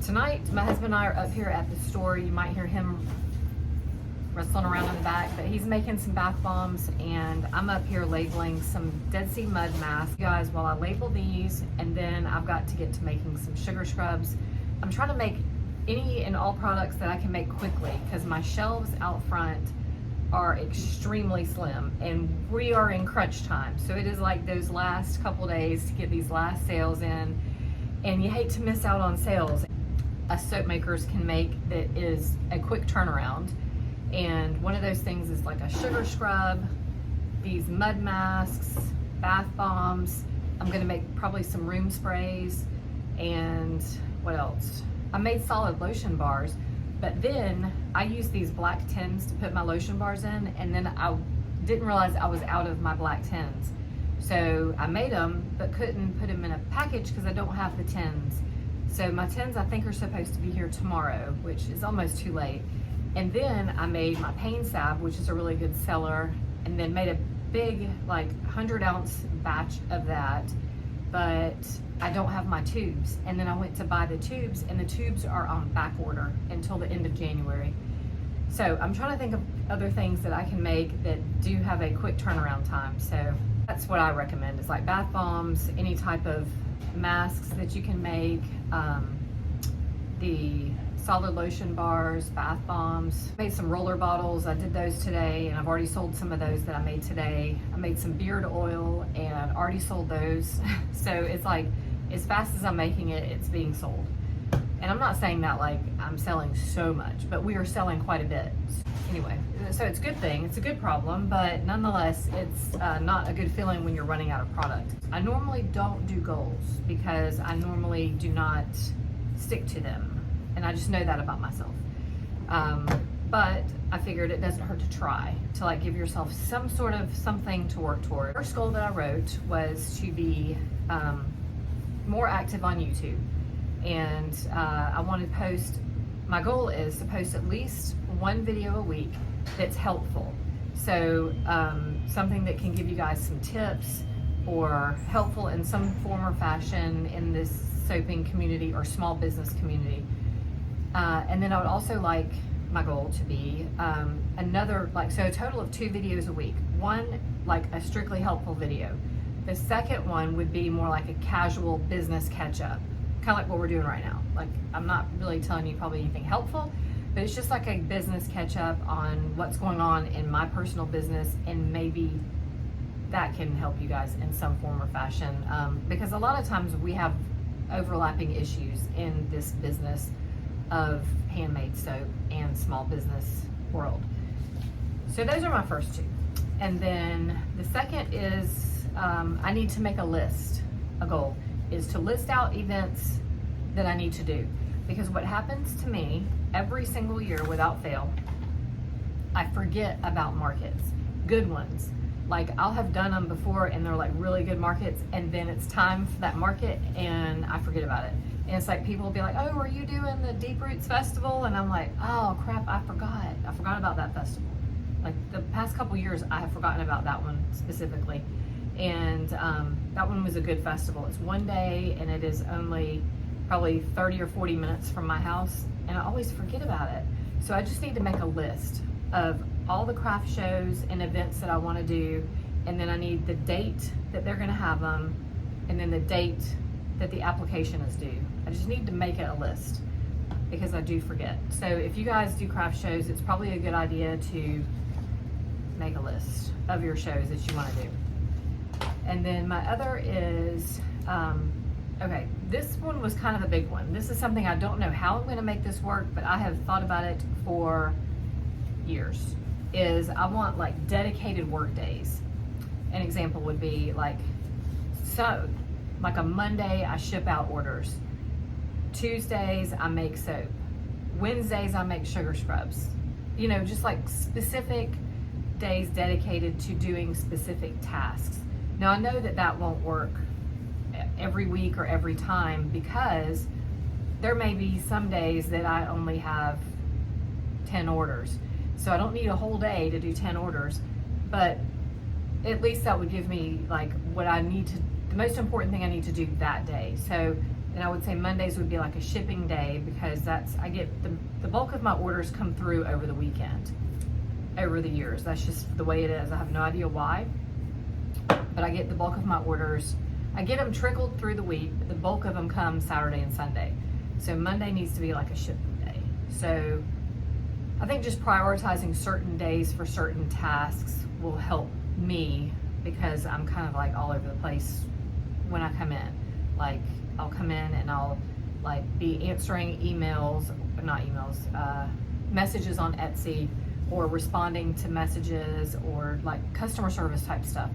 Tonight, my husband and I are up here at the store. You might hear him rustling around in the back, but he's making some bath bombs, and I'm up here labeling some Dead Sea mud masks. You guys, while I label these, and then I've got to get to making some sugar scrubs. I'm trying to make any and all products that I can make quickly because my shelves out front are extremely slim and we are in crunch time. So it is like those last couple days to get these last sales in, and you hate to miss out on sales. Us soap makers can make that is a quick turnaround. And one of those things is like a sugar scrub, these mud masks, bath bombs. I'm gonna make probably some room sprays, and what else? I made solid lotion bars, but then I used these black tins to put my lotion bars in, and then I didn't realize I was out of my black tins. So I made them, but couldn't put them in a package because I don't have the tins. So my tins I think are supposed to be here tomorrow, which is almost too late. And then I made my pain salve, which is a really good seller, and then made a big, like 100-ounce batch of that, but I don't have my tubes. And then I went to buy the tubes, and the tubes are on back order until the end of January. So I'm trying to think of other things that I can make that do have a quick turnaround time. So that's what I recommend, is like bath bombs, any type of masks that you can make, the solid lotion bars, bath bombs. Made some roller bottles. I did those today, and I've already sold some of those that I made today. I made some beard oil and already sold those. So it's like, as fast as I'm making it, it's being sold. And I'm not saying that like I'm selling so much, but we are selling quite a bit. Anyway, so it's a good thing. It's a good problem, but nonetheless, it's not a good feeling when you're running out of product. I normally don't do goals because I normally do not stick to them. And I just know that about myself. But I figured it doesn't hurt to try, to like give yourself some sort of something to work toward. The first goal that I wrote was to be more active on YouTube. And I want to post, my goal is to post at least one video a week that's helpful. So something that can give you guys some tips or helpful in some form or fashion in this soaping community or small business community. And then I would also like my goal to be another, like, so a total of 2 videos a week. One, like a strictly helpful video. The second one would be more like a casual business catch up, kind of like what we're doing right now. Like, I'm not really telling you probably anything helpful, but it's just like a business catch up on what's going on in my personal business, and maybe that can help you guys in some form or fashion. Because a lot of times we have overlapping issues in this business of handmade soap and small business world. So those are my first 2. And then the second is I need to make a list. A goal is to list out events that I need to do. Because what happens to me every single year without fail, I forget about markets, good ones. Like, I'll have done them before and they're like really good markets, and then it's time for that market and I forget about it. And it's like people will be like, oh, are you doing the Deep Roots Festival? And I'm like, oh crap, I forgot about that festival. Like, the past couple years I have forgotten about that one specifically. And that one was a good festival. It's one day and it is only probably 30 or 40 minutes from my house, and I always forget about it. So I just need to make a list of all the craft shows and events that I want to do, and then I need the date that they're going to have them, and then the date that the application is due. I just need to make it a list because I do forget. So if you guys do craft shows, it's probably a good idea to make a list of your shows that you want to do. And then my other is, okay, this one was kind of a big one. This is something I don't know how I'm going to make this work, but I have thought about it for years. Is I want like dedicated work days. An example would be like, so like a Monday I ship out orders, Tuesdays I make soap, Wednesdays I make sugar scrubs, you know, just like specific days dedicated to doing specific tasks. Now I know that that won't work every week or every time, because there may be some days that I only have 10 orders. So I don't need a whole day to do 10 orders, but at least that would give me like what I need to, the most important thing I need to do that day. So And I would say Mondays would be like a shipping day, because I get the bulk of my orders come through over the weekend, over the years. That's just the way it is. I have no idea why, but I get the bulk of my orders. I get them trickled through the week, but the bulk of them come Saturday and Sunday. So Monday needs to be like a shipping day. So I think just prioritizing certain days for certain tasks will help me, because I'm kind of like all over the place when I come in. Like, I'll come in and I'll like be answering messages on Etsy, or responding to messages, or like customer service type stuff.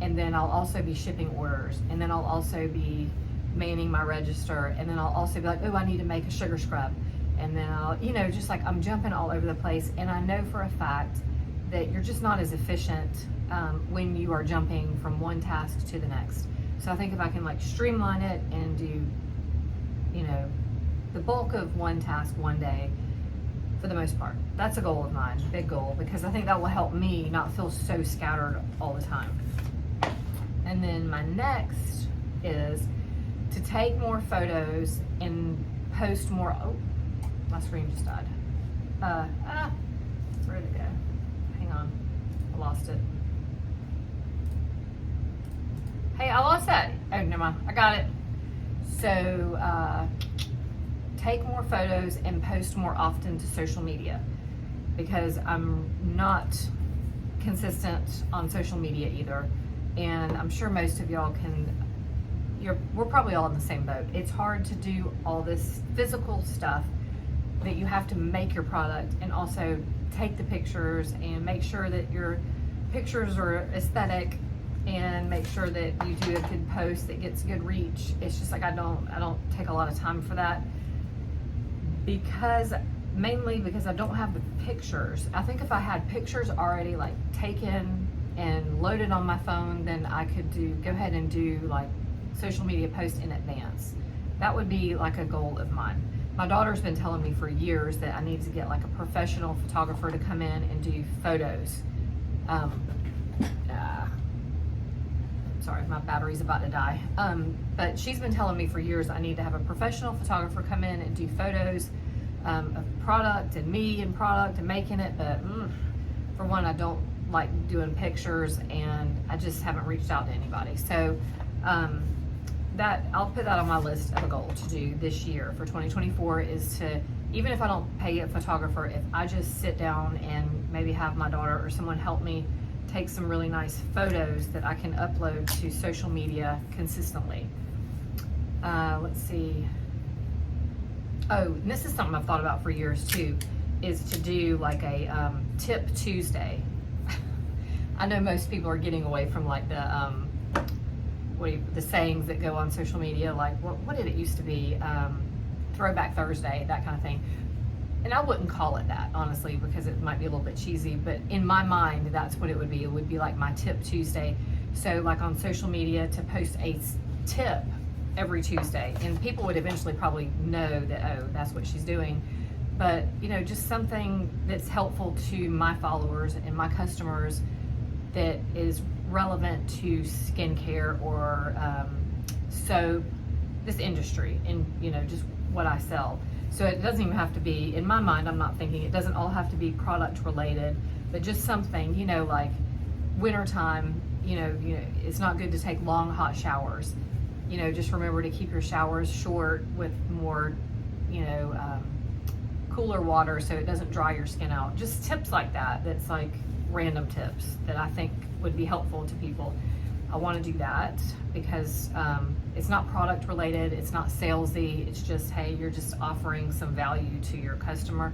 And then I'll also be shipping orders, and then I'll also be manning my register, and then I'll also be like, oh, I need to make a sugar scrub. And then I'll, just like I'm jumping all over the place. And I know for a fact that you're just not as efficient when you are jumping from one task to the next. So I think if I can like streamline it and do, the bulk of one task one day for the most part, that's a goal of mine, big goal, because I think that will help me not feel so scattered all the time. And then my next is to take more photos and post more. Oh, my screen just died. Where did it go? Hang on, I lost it. Hey, I lost that. Oh, never mind, I got it. So take more photos and post more often to social media, because I'm not consistent on social media either. And I'm sure most of y'all we're probably all in the same boat. It's hard to do all this physical stuff that you have to make your product, and also take the pictures and make sure that your pictures are aesthetic, and make sure that you do a good post that gets good reach. It's just like I don't take a lot of time for that, mainly because I don't have the pictures. I think if I had pictures already like taken and loaded on my phone, then I could go ahead and do like social media posts in advance. That would be like a goal of mine. My daughter's been telling me for years that I need to get like a professional photographer to come in and do photos. Sorry, my battery's about to die. But she's been telling me for years I need to have a professional photographer come in and do photos of product, and me and product, and making it. But for one, I don't like doing pictures, and I just haven't reached out to anybody. So that I'll put that on my list of a goal to do this year for 2024, is to, even if I don't pay a photographer, if I just sit down and maybe have my daughter or someone help me take some really nice photos that I can upload to social media consistently. Let's see. Oh, and this is something I've thought about for years too, is to do like a Tip Tuesday. I know most people are getting away from like the sayings that go on social media, like what did it used to be? Throwback Thursday, that kind of thing. And I wouldn't call it that, honestly, because it might be a little bit cheesy, but in my mind, that's what it would be. It would be like my Tip Tuesday. So like on social media, to post a tip every Tuesday, and people would eventually probably know that, oh, that's what she's doing. But, just something that's helpful to my followers and my customers that is relevant to skincare or soap, this industry, and, just what I sell. So it doesn't even have to be, in my mind, I'm not thinking, it doesn't all have to be product related, but just something, like wintertime, it's not good to take long hot showers. Just remember to keep your showers short with more, cooler water so it doesn't dry your skin out. Just tips like that, that's like random tips that I think would be helpful to people. I want to do that because it's not product related, it's not salesy, it's just, hey, you're just offering some value to your customer.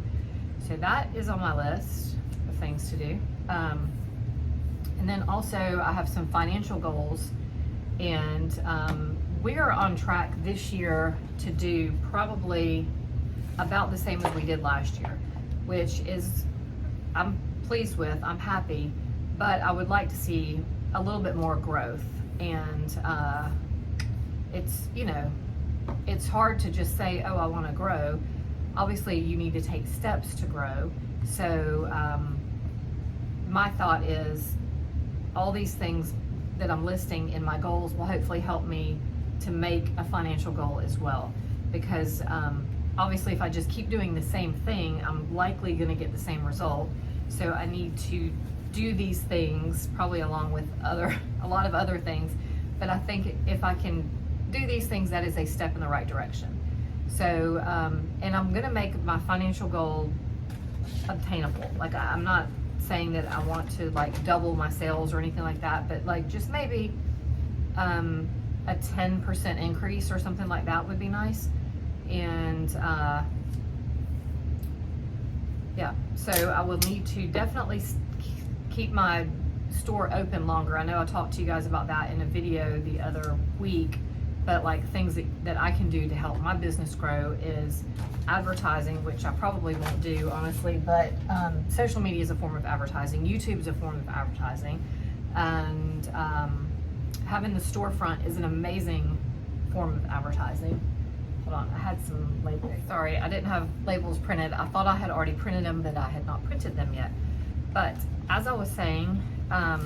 So that is on my list of things to do. And then also I have some financial goals, and we are on track this year to do probably about the same as we did last year, which is, I'm pleased with, I'm happy, but I would like to see a little bit more growth. And it's hard to just say, oh, I want to grow. Obviously you need to take steps to grow. So my thought is all these things that I'm listing in my goals will hopefully help me to make a financial goal as well, because obviously if I just keep doing the same thing, I'm likely going to get the same result. So I need to do these things probably along with a lot of other things, but I think if I can do these things, that is a step in the right direction. So and I'm going to make my financial goal obtainable. Like, I'm not saying that I want to like double my sales or anything like that, but like just maybe a 10% increase or something like that would be nice. And yeah, so I will need to definitely keep my store open longer. I know I talked to you guys about that in a video the other week, but like things that I can do to help my business grow is advertising, which I probably won't do honestly, but social media is a form of advertising. YouTube is a form of advertising, and having the storefront is an amazing form of advertising. Hold on, I had some labels. Sorry, I didn't have labels printed. I thought I had already printed them, but I had not printed them yet. But as I was saying, I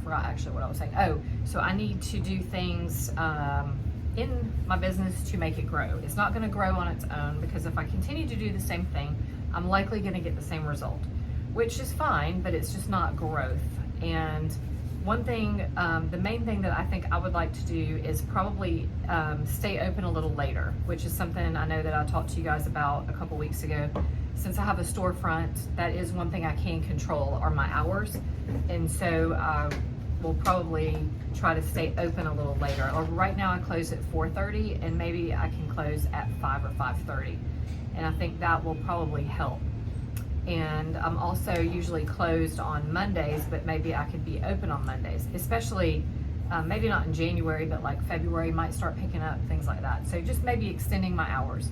forgot actually what I was saying. Oh, so I need to do things in my business to make it grow. It's not going to grow on its own, because if I continue to do the same thing, I'm likely going to get the same result, which is fine, but it's just not growth. And one thing, the main thing that I think I would like to do is probably stay open a little later, which is something I know that I talked to you guys about a couple weeks ago. Since I have a storefront, that is one thing I can control, are my hours. And so we'll probably try to stay open a little later. Or right now I close at 4:30, and maybe I can close at 5 or 5:30. And I think that will probably help. And I'm also usually closed on Mondays, but maybe I could be open on Mondays, especially maybe not in January, but like February might start picking up, things like that. So just maybe extending my hours.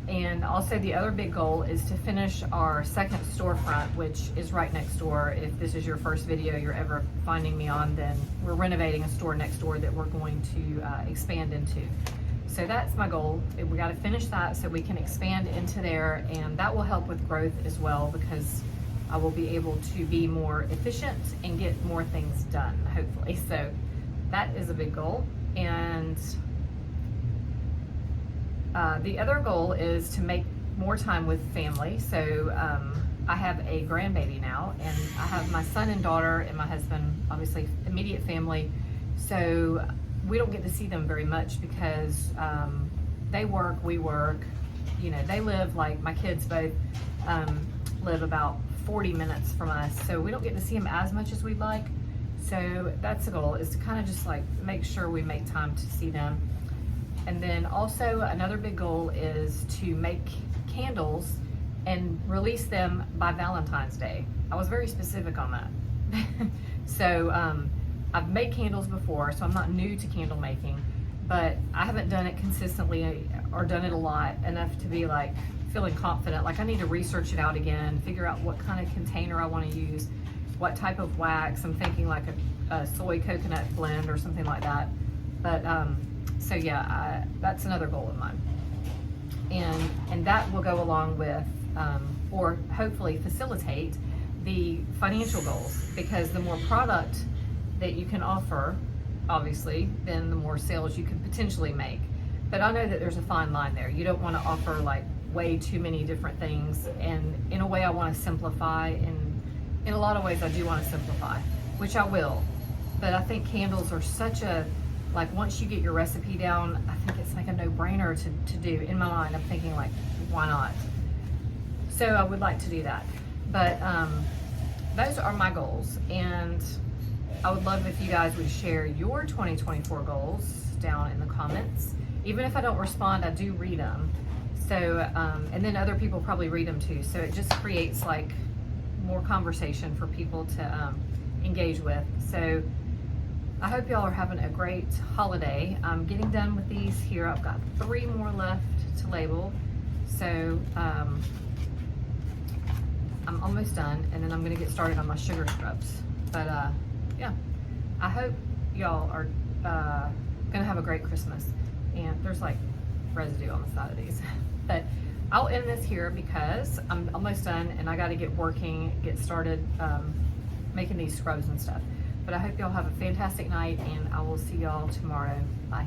And also the other big goal is to finish our second storefront, which is right next door. If this is your first video you're ever finding me on, then we're renovating a store next door that we're going to expand into. So that's my goal. We got to finish that so we can expand into there, and that will help with growth as well, because I will be able to be more efficient and get more things done, hopefully. So that is a big goal. And the other goal is to make more time with family. So I have a grandbaby now, and I have my son and daughter and my husband, obviously immediate family. So we don't get to see them very much because they work, we work. You know, they live, like my kids both live about 40 minutes from us, so we don't get to see them as much as we'd like. So that's the goal, is to kind of just like make sure we make time to see them. And then also another big goal is to make candles and release them by Valentine's Day. I was very specific on that. So I've made candles before, so I'm not new to candle making, but I haven't done it consistently or done it a lot enough to be like feeling confident. Like I need to research it out again, figure out what kind of container I want to use, what type of wax. I'm thinking like a soy coconut blend or something like that. But so yeah, that's another goal of mine, and that will go along with or hopefully facilitate the financial goals, because the more product that you can offer, obviously, then the more sales you can potentially make. But I know that there's a fine line there. You don't want to offer like way too many different things, and in a way I want to simplify, and in a lot of ways I do want to simplify, which I will. But I think candles are such a, like once you get your recipe down, I think it's like a no-brainer to do. In my mind, I'm thinking like, why not? So I would like to do that. But those are my goals, and I would love if you guys would share your 2024 goals down in the comments. Even if I don't respond, I do read them. So, and then other people probably read them too. So it just creates like more conversation for people to engage with. So I hope y'all are having a great holiday. I'm getting done with these here. I've got 3 more left to label. So I'm almost done, and then I'm gonna get started on my sugar scrubs. But yeah, I hope y'all are gonna have a great Christmas. And there's like residue on the side of these. But I'll end this here because I'm almost done, and I gotta get working, get started making these scrubs and stuff. But I hope y'all have a fantastic night, and I will see y'all tomorrow. Bye.